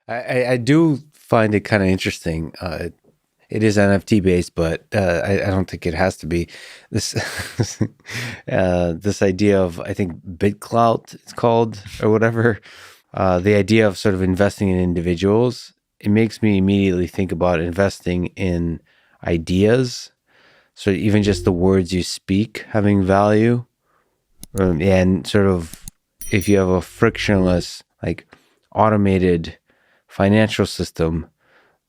I do find it kind of interesting. It is NFT based, but I don't think it has to be. This this idea of, I think, Bitclout it's called, or whatever. The idea of sort of investing in individuals, it makes me immediately think about investing in ideas. So even just the words you speak having value, and sort of if you have a frictionless, like automated financial system,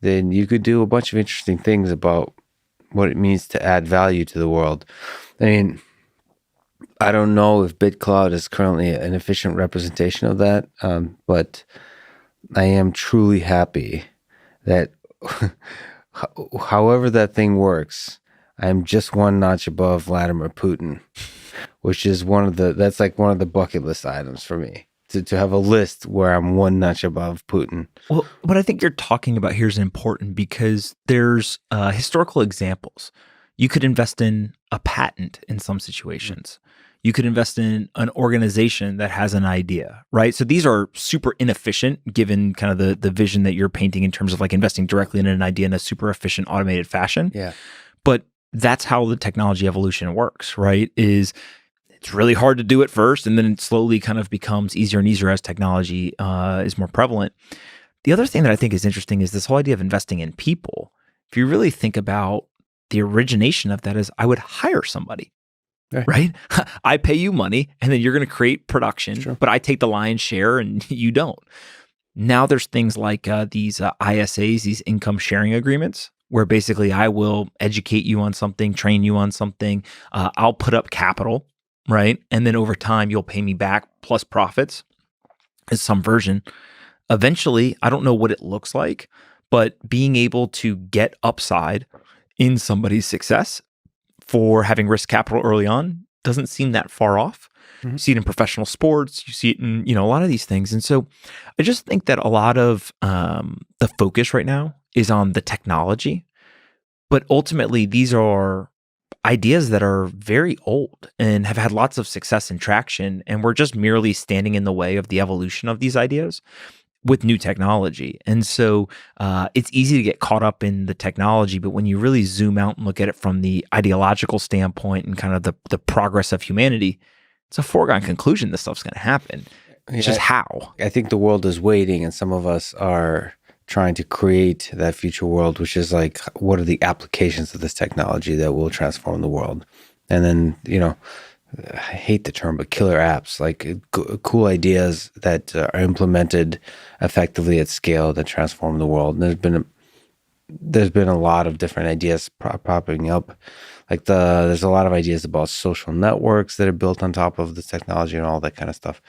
then you could do a bunch of interesting things about what it means to add value to the world. I mean, I don't know if BitCloud is currently an efficient representation of that, but I am truly happy that however that thing works, I'm just one notch above Vladimir Putin, which is that's like one of the bucket list items for me. To have a list where I'm one notch above Putin. Well, what I think you're talking about here is important because there's historical examples. You could invest in a patent in some situations. You could invest in an organization that has an idea, right? So these are super inefficient given kind of the vision that you're painting in terms of like investing directly in an idea in a super efficient automated fashion. Yeah. But that's how the technology evolution works, right? It's really hard to do it first, and then it slowly kind of becomes easier and easier as technology is more prevalent. The other thing that I think is interesting is this whole idea of investing in people. If you really think about the origination of that, is I would hire somebody, right? I pay you money, and then you're going to create production, Sure. but I take the lion's share, and you don't. Now there's things like these ISAs, these income sharing agreements, where basically I will educate you on something, train you on something. I'll put up capital, right? And then over time, you'll pay me back plus profits as some version. Eventually, I don't know what it looks like, but being able to get upside in somebody's success for having risk capital early on doesn't seem that far off. You see it in professional sports, you see it in, a lot of these things. And so I just think that a lot of the focus right now is on the technology, but ultimately these are ideas that are very old and have had lots of success and traction, and we're just merely standing in the way of the evolution of these ideas with new technology. And so it's easy to get caught up in the technology, but when you really zoom out and look at it from the ideological standpoint and kind of the progress of humanity, it's a foregone conclusion this stuff's going to happen. It's just how. I think the world is waiting, and some of us are trying to create that future world, which is like, what are the applications of this technology that will transform the world? And then, I hate the term, but killer apps, like cool ideas that are implemented effectively at scale that transform the world. And there's been a lot of different ideas popping up. Like there's a lot of ideas about social networks that are built on top of the technology and all that kind of stuff.